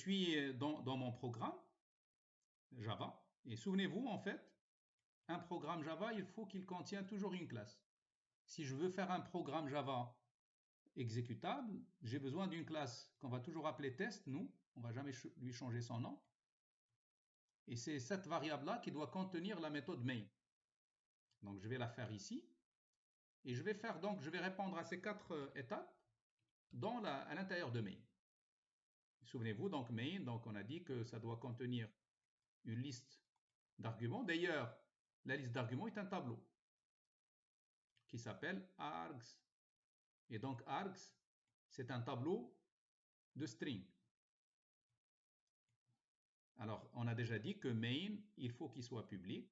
suis dans mon programme Java. Et souvenez-vous, en fait, un programme Java, il faut qu'il contienne toujours une classe. Si je veux faire un programme Java exécutable, j'ai besoin d'une classe qu'on va toujours appeler test, nous, on ne va jamais lui changer son nom. Et c'est cette variable-là qui doit contenir la méthode main. Donc je vais la faire ici. Et je vais répondre à ces 4 étapes à l'intérieur de main. Souvenez-vous, donc main, donc on a dit que ça doit contenir une liste d'arguments. D'ailleurs, la liste d'arguments est un tableau qui s'appelle args. Et donc args, c'est un tableau de string. Alors, on a déjà dit que main, il faut qu'il soit public,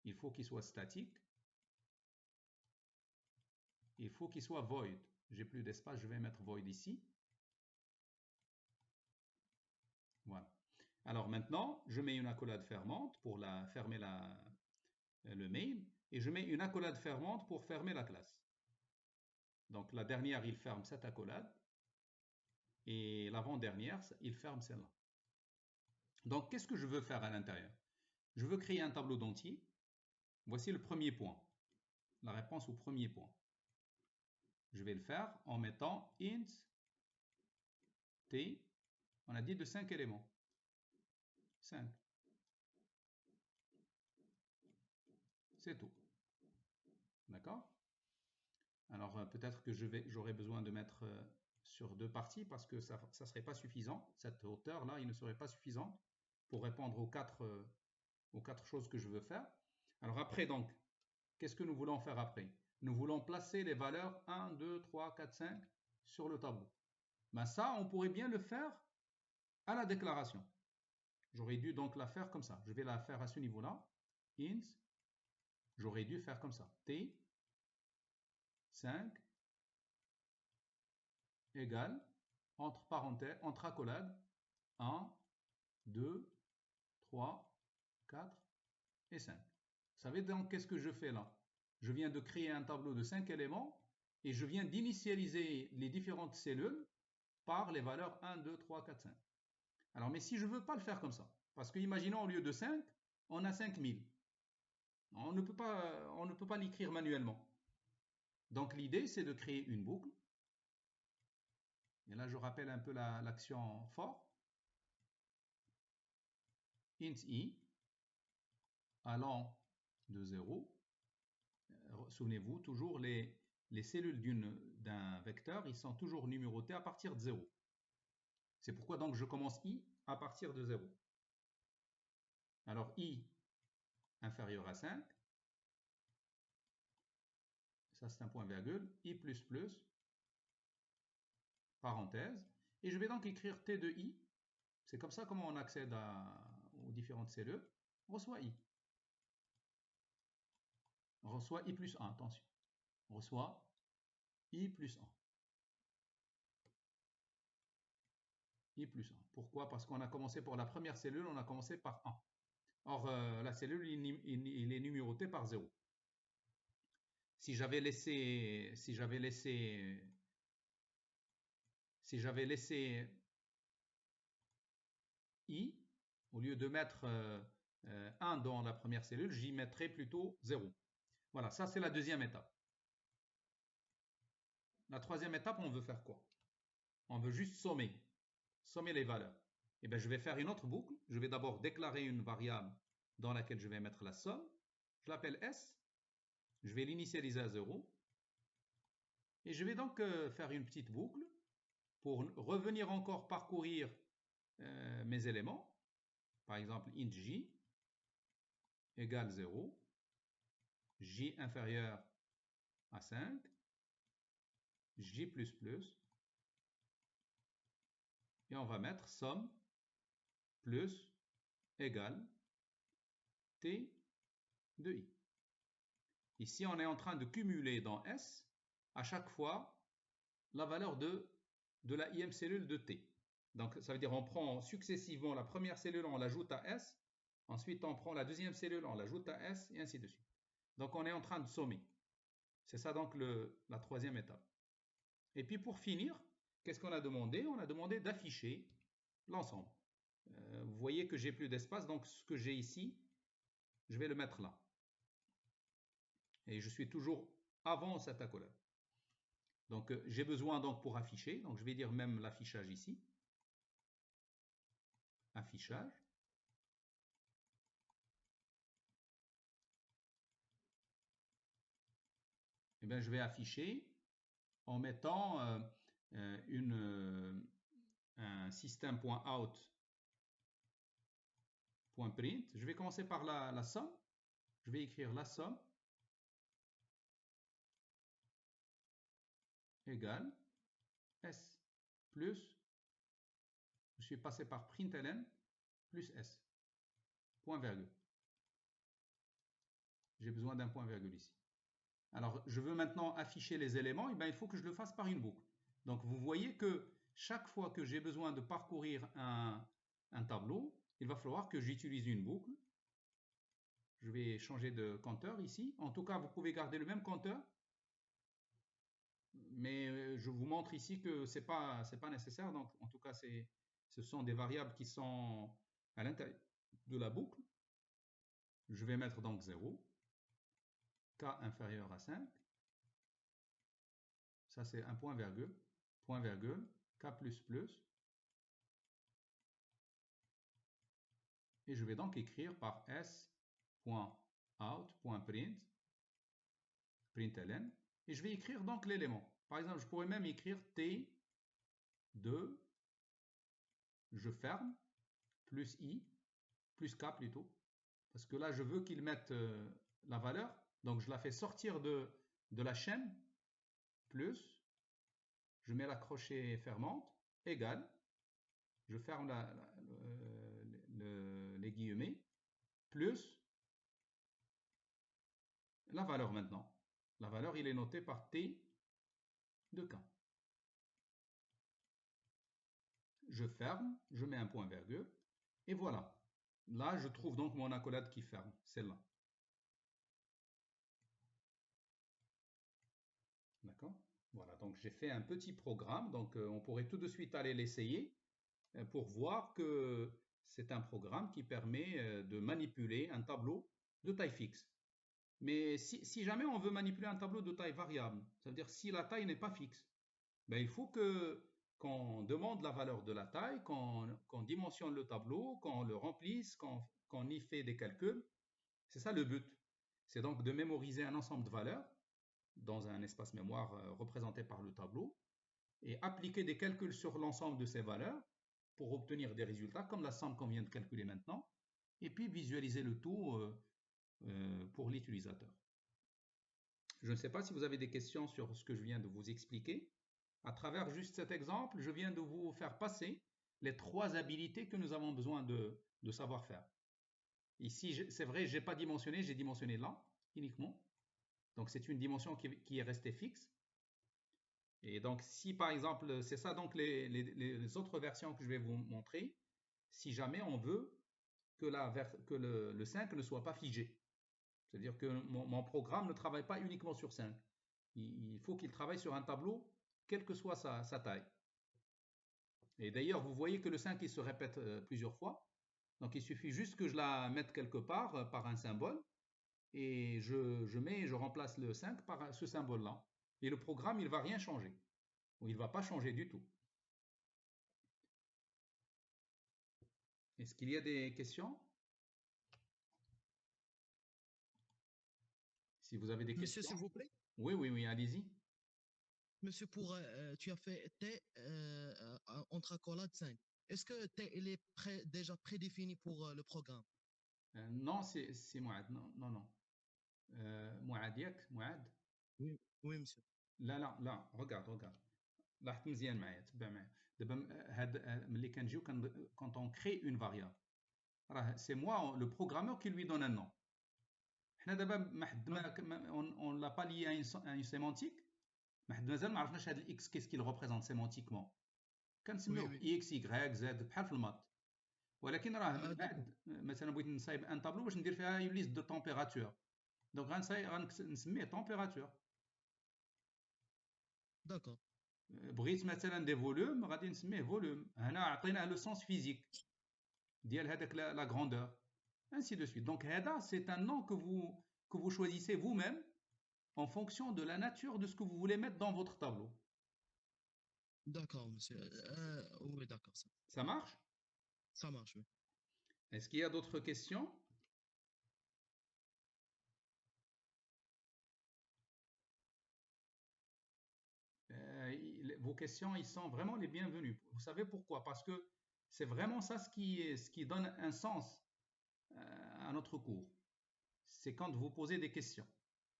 il faut qu'il soit statique, il faut qu'il soit void. J'ai plus d'espace, je vais mettre void ici. Voilà. Alors maintenant, je mets une accolade fermante pour fermer le main, et je mets une accolade fermante pour fermer la classe. Donc la dernière, il ferme cette accolade, et l'avant-dernière, il ferme celle-là. Donc qu'est-ce que je veux faire à l'intérieur? Je veux créer un tableau d'entier. Voici le premier point, la réponse au premier point. Je vais le faire en mettant int t, on a dit de 5 éléments. 5. C'est tout. D'accord? Alors peut-être que j'aurai besoin de mettre sur 2 parties parce que ça ne serait pas suffisant. Cette hauteur-là, il ne serait pas suffisant pour répondre aux 4 choses que je veux faire. Alors après, donc, qu'est-ce que nous voulons faire après? Nous voulons placer les valeurs 1, 2, 3, 4, 5 sur le tableau. Ben ça, on pourrait bien le faire à la déclaration. J'aurais dû donc la faire comme ça. Je vais la faire à ce niveau-là. Int, j'aurais dû faire comme ça. T, 5, égale, entre parenthèses, entre accolades, 1, 2, 3, 4 et 5. Vous savez donc qu'est-ce que je fais là? Je viens de créer un tableau de 5 éléments et je viens d'initialiser les différentes cellules par les valeurs 1, 2, 3, 4, 5. Alors, mais si je ne veux pas le faire comme ça, parce que imaginons au lieu de 5, on a 5000. On ne peut pas l'écrire manuellement. Donc l'idée, c'est de créer une boucle. Et là, je rappelle un peu l'action for. Int i, allant de 0. Souvenez-vous, toujours les cellules d'un vecteur, ils sont toujours numérotées à partir de 0. C'est pourquoi donc je commence i à partir de 0. Alors i inférieur à 5. Ça c'est un point virgule. I++, parenthèse. Et je vais donc écrire t de i. C'est comme ça comment on accède aux différentes cellules. On reçoit i. On reçoit i plus 1, attention. On reçoit i plus 1. I plus 1. Pourquoi? Parce qu'on a commencé pour la première cellule, on a commencé par 1. Or, la cellule, il est numéroté par 0. Si j'avais laissé i, au lieu de mettre 1 dans la première cellule, j'y mettrais plutôt 0. Voilà, ça c'est la deuxième étape. La troisième étape, on veut faire quoi? On veut juste sommer les valeurs. Et bien, je vais faire une autre boucle. Je vais d'abord déclarer une variable dans laquelle je vais mettre la somme. Je l'appelle S. Je vais l'initialiser à 0. Et je vais donc faire une petite boucle pour revenir encore parcourir mes éléments. Par exemple, int j égale 0. J inférieur à 5. J++. Et on va mettre somme plus égale t de i. Ici, on est en train de cumuler dans S à chaque fois la valeur de la ième cellule de t. Donc, ça veut dire on prend successivement la première cellule, on l'ajoute à S. Ensuite, on prend la deuxième cellule, on l'ajoute à S, et ainsi de suite. Donc, on est en train de sommer. C'est ça donc la troisième étape. Et puis, pour finir, qu'est-ce qu'on a demandé? On a demandé d'afficher l'ensemble. Vous voyez que j'ai plus d'espace, donc ce que j'ai ici, je vais le mettre là. Et je suis toujours avant cette accolade. Donc j'ai besoin donc pour afficher, donc je vais dire même l'affichage ici. Affichage. Et bien je vais afficher en mettant un system.out.print. Je vais commencer par la somme. Je vais écrire la somme égale S plus, je suis passé par println plus S, point virgule. J'ai besoin d'un point virgule ici. Alors, je veux maintenant afficher les éléments, et bien, il faut que je le fasse par une boucle. Donc, vous voyez que chaque fois que j'ai besoin de parcourir un tableau, il va falloir que j'utilise une boucle. Je vais changer de compteur ici. En tout cas, vous pouvez garder le même compteur, mais je vous montre ici que ce n'est pas nécessaire. Donc, en tout cas, ce sont des variables qui sont à l'intérieur de la boucle. Je vais mettre donc 0, k inférieur à 5. Ça, c'est un point virgule, k plus plus. Et je vais donc écrire par s.out.print, println, et je vais écrire donc l'élément. Par exemple, je pourrais même écrire t2, je ferme, plus i, plus k plutôt, parce que là, je veux qu'il mette la valeur, donc je la fais sortir de la chaîne, plus, je mets la crochet fermante, égale, je ferme les guillemets, plus la valeur maintenant. La valeur, il est noté par T de K. Je ferme, je mets un point virgule, et voilà. Là, je trouve donc mon accolade qui ferme, celle-là. D'accord? Voilà, donc j'ai fait un petit programme, donc on pourrait tout de suite aller l'essayer pour voir que c'est un programme qui permet de manipuler un tableau de taille fixe. Mais si jamais on veut manipuler un tableau de taille variable, ça veut dire si la taille n'est pas fixe, ben il faut qu'on demande la valeur de la taille, qu'on dimensionne le tableau, qu'on le remplisse, qu'on y fait des calculs. C'est ça le but. C'est donc de mémoriser un ensemble de valeurs dans un espace mémoire représenté par le tableau et appliquer des calculs sur l'ensemble de ces valeurs pour obtenir des résultats comme la somme qu'on vient de calculer maintenant et puis visualiser le tout pour l'utilisateur. Je ne sais pas si vous avez des questions sur ce que je viens de vous expliquer. À travers juste cet exemple, je viens de vous faire passer les 3 habilités que nous avons besoin de savoir faire. Ici, c'est vrai, je n'ai pas dimensionné, j'ai dimensionné là uniquement. Donc, c'est une dimension qui est restée fixe. Et donc, si par exemple, c'est ça donc les autres versions que je vais vous montrer, si jamais on veut que le 5 ne soit pas figé. C'est-à-dire que mon programme ne travaille pas uniquement sur 5. Il faut qu'il travaille sur un tableau, quelle que soit sa taille. Et d'ailleurs, vous voyez que le 5 il se répète plusieurs fois. Donc, il suffit juste que je la mette quelque part par un symbole. Et je remplace le 5 par ce symbole-là. Et le programme, il ne va rien changer. Ou il ne va pas changer du tout. Est-ce qu'il y a des questions? Si vous avez des Monsieur, questions. s'il vous plaît. Oui, allez-y. Monsieur, tu as fait T entre accolades 5. Est-ce que T il est déjà prédéfini pour le programme? Non, c'est Mouad. Non. Mouad, Mouad. Oui, oui, monsieur. لا regarde لاحظت مزيان معايا تبع معايا دابا هاد ملي كنجيو quand on crée une variable راه c'est moi le programmeur qui lui donne un nom. حنا دابا on l'a pas lié à une sémantique. مازال ما عرفناش هاد الاكس qu'est-ce qu'il représente sémantiquement. Oui, كنسميوه oui. اكس y z بحال في المات. ولكن راه من D'accord. بعد مثلا بغيت نصايب ان طابلو باش ندير فيها une liste de température. دونك غنسميه température. D'accord. بغيت مثلا des volumes غادي نسميه volume. هنا عطيناه le sens physique ديال هذاك la grandeur, ainsi de suite. Donc هذا c'est un nom que vous choisissez vous-même en fonction de la nature de ce que vous voulez mettre dans votre tableau. D'accord, monsieur. Oui, d'accord, Ça marche? ça marche, oui. Est-ce qu'il y a d'autres questions? Vos questions, ils sont vraiment les bienvenus. Vous savez pourquoi? Parce que c'est vraiment ça ce qui donne un sens à notre cours. C'est quand vous posez des questions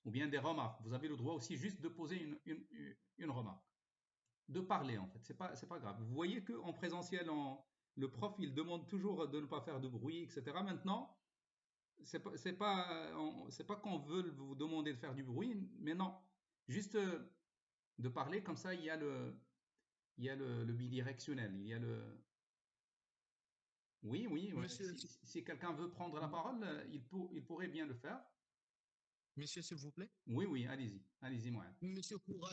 ou bien des remarques. Vous avez le droit aussi juste de poser une remarque, de parler en fait. C'est pas grave. Vous voyez qu'en présentiel, le prof, il demande toujours de ne pas faire de bruit, etc. Maintenant, c'est pas qu'on veut vous demander de faire du bruit, mais non, juste de parler comme ça. Il y a le bidirectionnel. Il y a le oui, oui. Ouais. Monsieur, Si quelqu'un veut prendre la parole, il pourrait bien le faire. monsieur, s'il vous plaît. Oui, oui. Allez-y, allez-y, moi. Monsieur, pour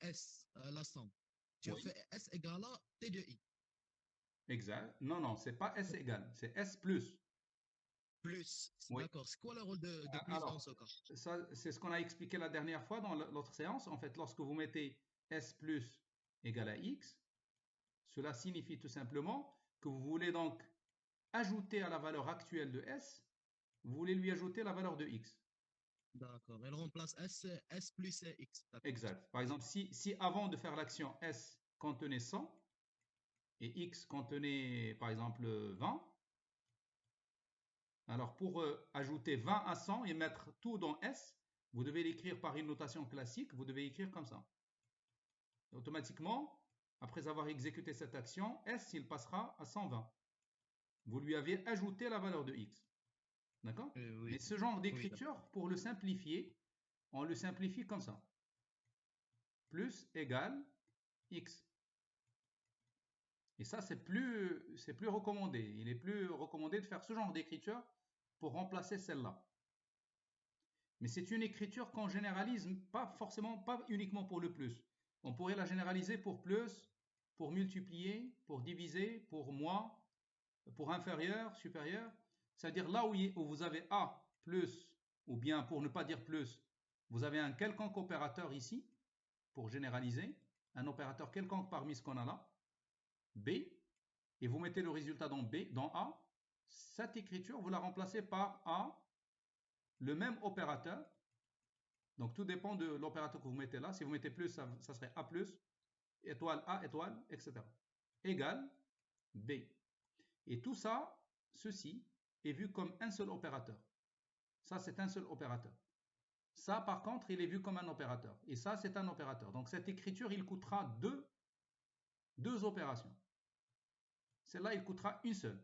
S, la somme, tu as Oui, fait S égale à T de I. exact. Non, non, c'est pas S égal, c'est S plus. Plus, Oui. d'accord. C'est quoi le rôle de plus dans Alors, ce cas? ça, c'est ce qu'on a expliqué la dernière fois dans l'autre séance. En fait, lorsque vous mettez S plus égale à X, cela signifie tout simplement que vous voulez donc ajouter à la valeur actuelle de S, vous voulez lui ajouter la valeur de X. D'accord. Elle remplace S plus X. D'accord. Exact. Par exemple, si avant de faire l'action S contenait 100 et X contenait par exemple 20, alors pour ajouter 20 à 100 et mettre tout dans S, vous devez l'écrire par une notation classique, vous devez écrire comme ça. Automatiquement, après avoir exécuté cette action, S, il passera à 120. Vous lui avez ajouté la valeur de X. D'accord? Mais Oui, ce genre oui, d'accord. d'écriture, pour le simplifier, on le simplifie comme ça. Plus égale X. Et ça, c'est plus recommandé. Il est plus recommandé de faire ce genre d'écriture pour remplacer celle-là. Mais c'est une écriture qu'on généralise pas forcément, pas uniquement pour le plus. On pourrait la généraliser pour plus, pour multiplier, pour diviser, pour moins, pour inférieur, supérieur. C'est-à-dire là où vous avez A plus, ou bien pour ne pas dire plus, vous avez un quelconque opérateur ici, pour généraliser, un opérateur quelconque parmi ce qu'on a là, B, et vous mettez le résultat dans B, dans A, cette écriture, vous la remplacez par A, le même opérateur. Donc tout dépend de l'opérateur que vous mettez là. Si vous mettez plus, ça serait A plus, étoile A, étoile, etc. Égale B. Et tout ça, ceci, est vu comme un seul opérateur. Ça, c'est un seul opérateur. Ça, par contre, il est vu comme un opérateur. Et ça, c'est un opérateur. Donc cette écriture, il coûtera deux opérations. Celle-là, il coûtera une seule.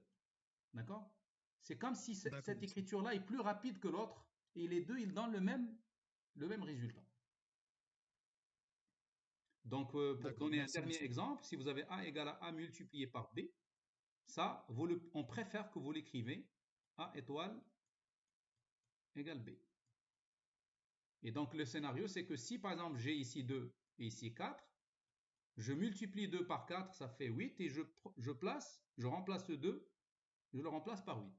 D'accord? C'est comme si D'accord, cette monsieur. écriture-là est plus rapide que l'autre. Et les deux, ils donnent le même résultat. Donc, pour D'accord. donner un Merci, dernier monsieur. exemple, si vous avez A égale à A multiplié par B, ça, on préfère que vous l'écrivez A étoile égale B. Et donc, le scénario, c'est que si, par exemple, j'ai ici 2 et ici 4, je multiplie 2 par 4, ça fait 8, et je remplace le 2, je le remplace par 8.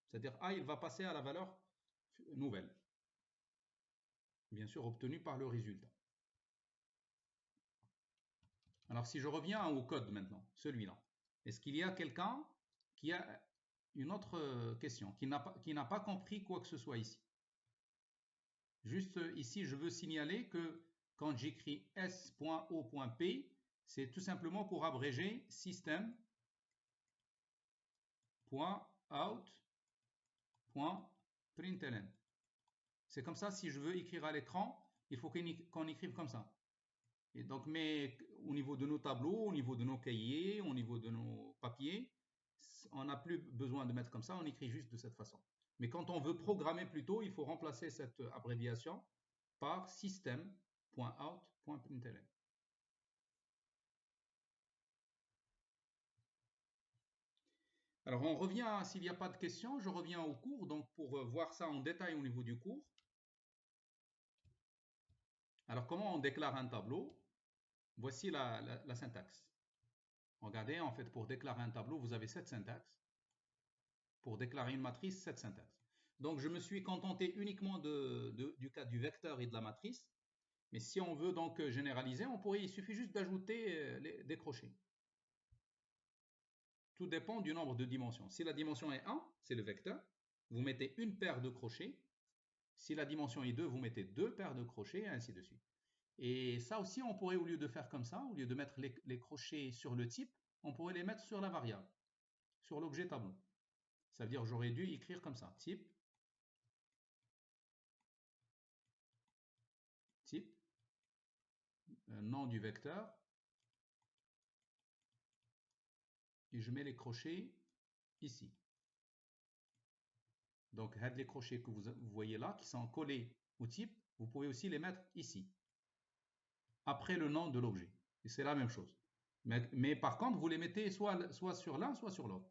C'est-à-dire A, il va passer à la valeur nouvelle, bien sûr obtenue par le résultat. Alors, si je reviens au code maintenant, celui-là, est-ce qu'il y a quelqu'un qui a une autre question, qui n'a pas compris quoi que ce soit ici? Juste ici, je veux signaler que quand j'écris s.o.p, c'est tout simplement pour abréger system.out.println. C'est comme ça, si je veux écrire à l'écran, il faut qu'on écrive comme ça. Et donc, mais au niveau de nos tableaux, au niveau de nos cahiers, au niveau de nos papiers, on n'a plus besoin de mettre comme ça, on écrit juste de cette façon. Mais quand on veut programmer plutôt, il faut remplacer cette abréviation par system.out.println. Alors on revient, s'il n'y a pas de questions, je reviens au cours, donc pour voir ça en détail au niveau du cours. Alors comment on déclare un tableau? voici la syntaxe. Regardez, en fait, pour déclarer un tableau, vous avez cette syntaxe. Pour déclarer une matrice, cette syntaxe. Donc, je me suis contenté uniquement du cas du vecteur et de la matrice. Mais si on veut donc généraliser, il suffit juste d'ajouter des crochets. Tout dépend du nombre de dimensions. Si la dimension est 1, c'est le vecteur. Vous mettez une paire de crochets. Si la dimension est 2, vous mettez deux paires de crochets, et ainsi de suite. Et ça aussi, on pourrait, au lieu de faire comme ça, au lieu de mettre les crochets sur le type, on pourrait les mettre sur la variable, sur l'objet tableau. Ça veut dire j'aurais dû écrire comme ça, type, nom du vecteur, et je mets les crochets ici. Donc, les crochets que vous voyez là, qui sont collés au type, vous pouvez aussi les mettre ici, après le nom de l'objet. Et c'est la même chose. Mais par contre, vous les mettez soit sur l'un, soit sur l'autre.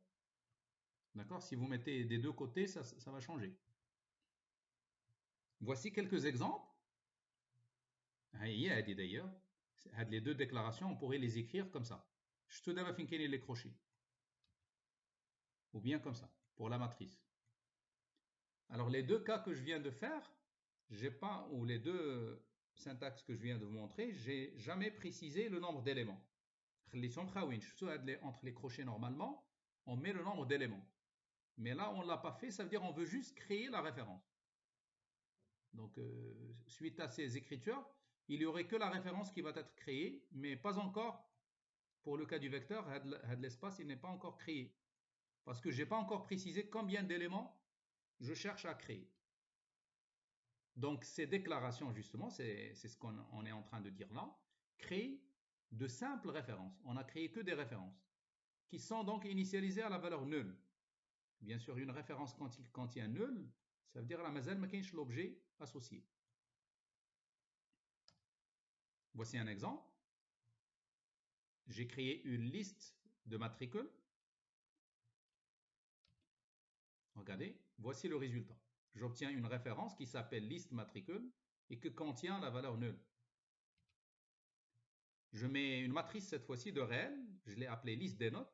D'accord? Si vous mettez des deux côtés, ça va changer. Voici quelques exemples. D'ailleurs, les deux déclarations, on pourrait les écrire comme ça. Je te donne les crochets. Ou bien comme ça, pour la matrice. Alors, les deux cas que je viens de faire, ou les deux syntaxes que je viens de vous montrer, j'ai jamais précisé le nombre d'éléments. Entre les crochets normalement, on met le nombre d'éléments. Mais là, on ne l'a pas fait, ça veut dire qu'on veut juste créer la référence. Donc, suite à ces écritures, il n'y aurait que la référence qui va être créée, mais pas encore, pour le cas du vecteur, l'espace, il n'est pas encore créé. Parce que je n'ai pas encore précisé combien d'éléments je cherche à créer. Donc, ces déclarations, justement, c'est ce qu'on est en train de dire là, créent de simples références. On n'a créé que des références qui sont donc initialisées à la valeur nulle. Bien sûr, une référence quand il contient nul, ça veut dire la mazal ma kaynch l'objet associé. Voici un exemple. J'ai créé une liste de matricules. Regardez, voici le résultat. J'obtiens une référence qui s'appelle liste matricule et qui contient la valeur nulle. Je mets une matrice cette fois-ci de réel, je l'ai appelée liste des notes.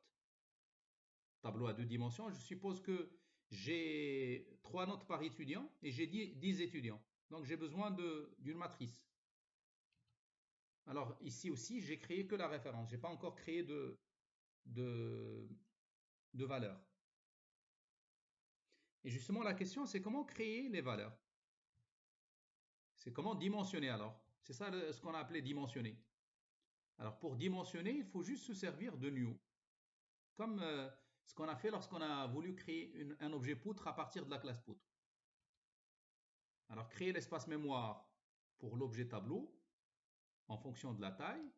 Tableau à deux dimensions, je suppose que j'ai 3 notes par étudiant et j'ai 10 étudiants. Donc j'ai besoin d'une matrice. Alors ici aussi, j'ai créé que la référence. Je n'ai pas encore créé de valeur. Et justement, la question, c'est comment créer les valeurs. C'est comment dimensionner alors. C'est ça ce qu'on a appelé dimensionner. Alors pour dimensionner, il faut juste se servir de new. Comme ce qu'on a fait lorsqu'on a voulu créer un objet poutre à partir de la classe poutre. Alors créer l'espace mémoire pour l'objet tableau en fonction de la taille.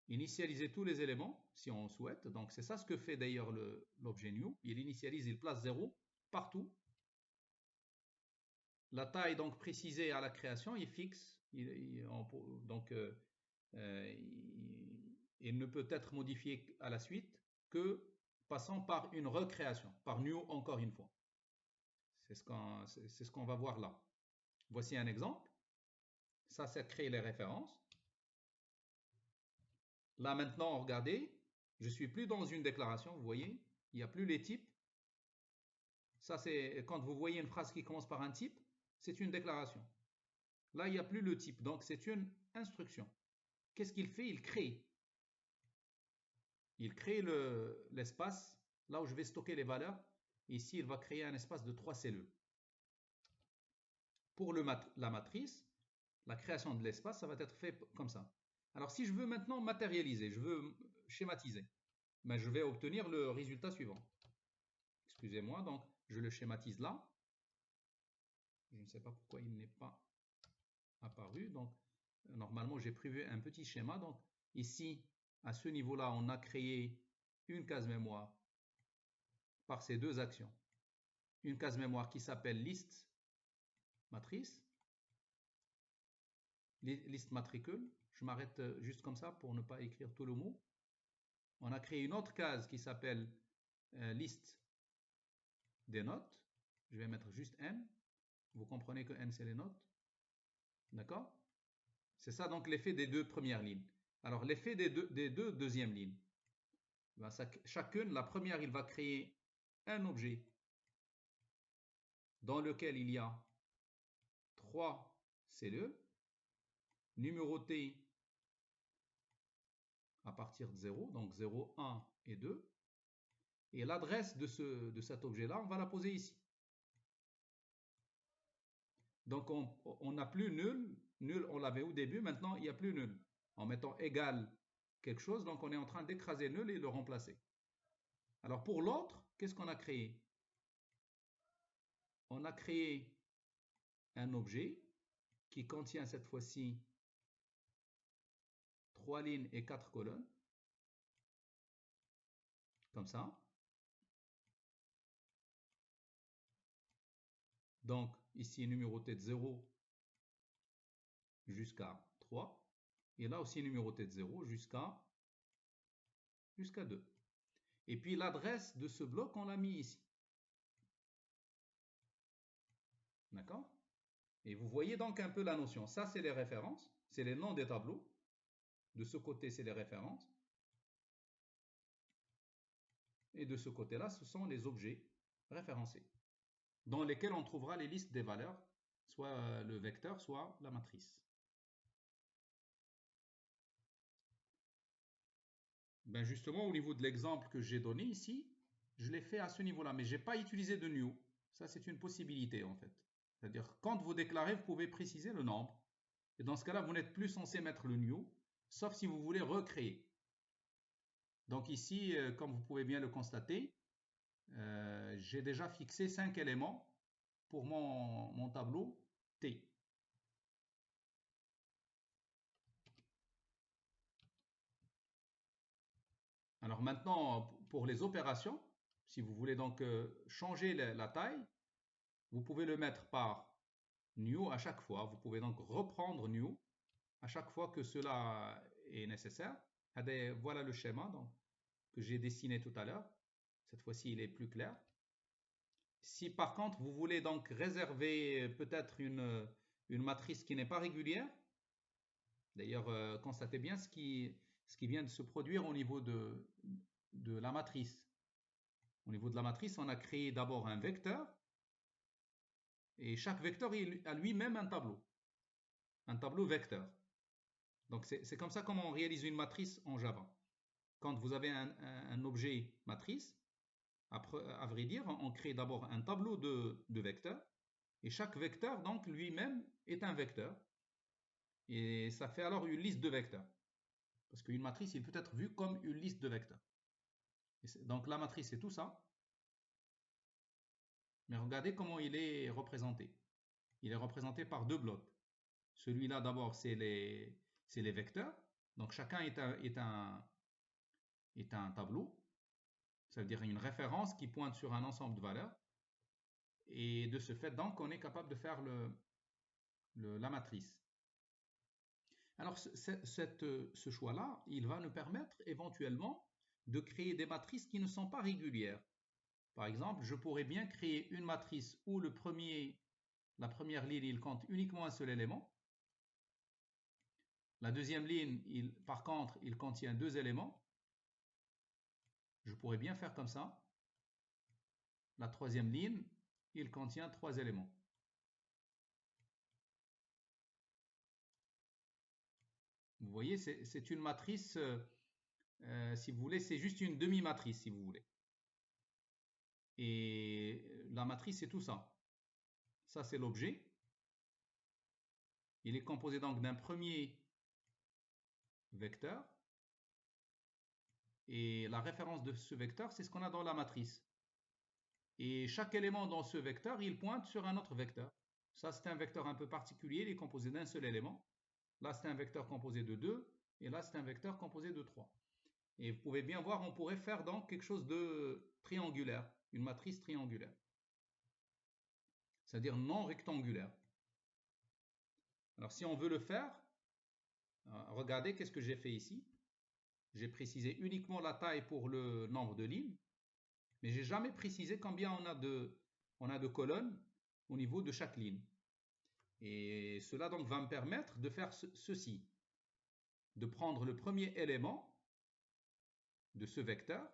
Initialiser tous les éléments si on souhaite. Donc c'est ça ce que fait d'ailleurs l'objet new. Il initialise, il place 0 partout. La taille donc précisée à la création est fixe. Donc il ne peut être modifié à la suite que passant par une recréation, par new encore une fois. C'est ce qu'on va voir là. Voici un exemple. Ça crée les références. Là maintenant, regardez, je ne suis plus dans une déclaration, vous voyez, il n'y a plus les types. Ça c'est quand vous voyez une phrase qui commence par un type, c'est une déclaration. Là, il n'y a plus le type, donc c'est une instruction. Qu'est-ce qu'il fait? Il crée. Il crée l'espace, là où je vais stocker les valeurs. Ici, il va créer un espace de 3 cellules. Pour la matrice, la création de l'espace, ça va être fait comme ça. Alors, si je veux maintenant matérialiser, je veux schématiser, ben, je vais obtenir le résultat suivant. Excusez-moi, donc je le schématise là. Je ne sais pas pourquoi il n'est pas apparu. Donc, normalement, j'ai prévu un petit schéma. Donc, ici, à ce niveau-là, on a créé une case mémoire par ces deux actions. Une case mémoire qui s'appelle liste matrice, liste matricule. Je m'arrête juste comme ça pour ne pas écrire tout le mot. On a créé une autre case qui s'appelle liste des notes. Je vais mettre juste n. Vous comprenez que n, c'est les notes. D'accord? C'est ça donc l'effet des deux premières lignes. Alors, l'effet des deux deuxièmes lignes. Ben, chacune, la première, il va créer un objet dans lequel il y a 3 cellules numérotées à partir de 0, donc 0, 1 et 2. Et l'adresse de cet objet-là, on va la poser ici. Donc, on n'a plus nul. Nul, on l'avait au début, maintenant, il n'y a plus nul. En mettant égal quelque chose, donc on est en train d'écraser nul et le remplacer. Alors, pour l'autre, qu'est-ce qu'on a créé? On a créé un objet qui contient cette fois-ci 3 lignes et 4 colonnes. Comme ça. Donc, ici, numéroté de 0 jusqu'à 3. Et là aussi, numéroté de 0 jusqu'à 2. Et puis, l'adresse de ce bloc, on l'a mis ici. D'accord? Et vous voyez donc un peu la notion. Ça, c'est les références. C'est les noms des tableaux. De ce côté, c'est les références. Et de ce côté-là, ce sont les objets référencés, dans lesquels on trouvera les listes des valeurs, soit le vecteur, soit la matrice. Ben justement, au niveau de l'exemple que j'ai donné ici, je l'ai fait à ce niveau-là, mais je n'ai pas utilisé de new. Ça, c'est une possibilité en fait. C'est-à-dire, quand vous déclarez, vous pouvez préciser le nombre. Et dans ce cas-là, vous n'êtes plus censé mettre le new, sauf si vous voulez recréer. Donc ici, comme vous pouvez bien le constater, j'ai déjà fixé 5 éléments pour mon tableau T. Alors maintenant, pour les opérations, si vous voulez donc changer la taille, vous pouvez le mettre par new à chaque fois. Vous pouvez donc reprendre new à chaque fois que cela est nécessaire. Voilà le schéma donc, que j'ai dessiné tout à l'heure. Cette fois-ci, il est plus clair. Si par contre, vous voulez donc réserver peut-être une matrice qui n'est pas régulière, d'ailleurs, constatez bien ce qui vient de se produire au niveau de la matrice. Au niveau de la matrice, on a créé d'abord un vecteur, et chaque vecteur a lui-même un tableau vecteur. Donc c'est comme ça comment on réalise une matrice en Java. Quand vous avez un objet matrice, à vrai dire, on crée d'abord un tableau de vecteurs, et chaque vecteur donc lui-même est un vecteur. Et ça fait alors une liste de vecteurs. Parce qu'une matrice, il peut être vu comme une liste de vecteurs. Donc la matrice, c'est tout ça. Mais regardez comment il est représenté. Il est représenté par deux blocs. Celui-là, d'abord, c'est les vecteurs. Donc chacun est un tableau. Ça veut dire une référence qui pointe sur un ensemble de valeurs. Et de ce fait, donc, on est capable de faire la matrice. Alors, ce choix-là, il va nous permettre éventuellement de créer des matrices qui ne sont pas régulières. Par exemple, je pourrais bien créer une matrice où la première ligne, il compte uniquement un seul élément. La deuxième ligne, par contre, il contient 2 éléments. Je pourrais bien faire comme ça. La troisième ligne, il contient 3 éléments. Vous voyez, c'est une matrice, si vous voulez, c'est juste une demi-matrice, si vous voulez. Et la matrice, c'est tout ça. Ça, c'est l'objet. Il est composé donc d'un premier vecteur. Et la référence de ce vecteur, c'est ce qu'on a dans la matrice. Et chaque élément dans ce vecteur, il pointe sur un autre vecteur. Ça, c'est un vecteur un peu particulier, il est composé d'un seul élément. Là, c'est un vecteur composé de 2. Et là, c'est un vecteur composé de 3. Et vous pouvez bien voir, on pourrait faire donc quelque chose de triangulaire, une matrice triangulaire. C'est-à-dire non rectangulaire. Alors, si on veut le faire, regardez qu'est-ce que j'ai fait ici. J'ai précisé uniquement la taille pour le nombre de lignes, mais j'ai jamais précisé combien on a de colonnes au niveau de chaque ligne. Et cela donc va me permettre de faire ceci. de prendre le premier élément de ce vecteur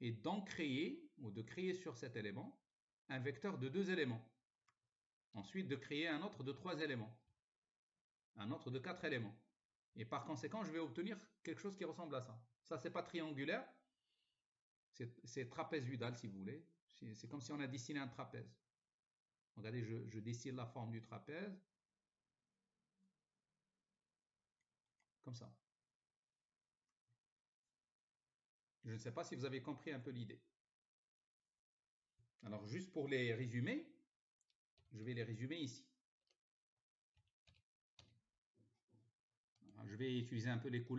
et d'en créer, ou de créer sur cet élément, un vecteur de 2 éléments. Ensuite, de créer un autre de 3 éléments, un autre de 4 éléments. Et par conséquent, je vais obtenir quelque chose qui ressemble à ça. Ça, c'est pas triangulaire, c'est trapézoïdal si vous voulez. C'est comme si on a dessiné un trapèze. Regardez, je dessine la forme du trapèze. Comme ça. Je ne sais pas si vous avez compris un peu l'idée. Alors, juste pour les résumer, je vais les résumer ici. Je vais utiliser un peu les couleurs.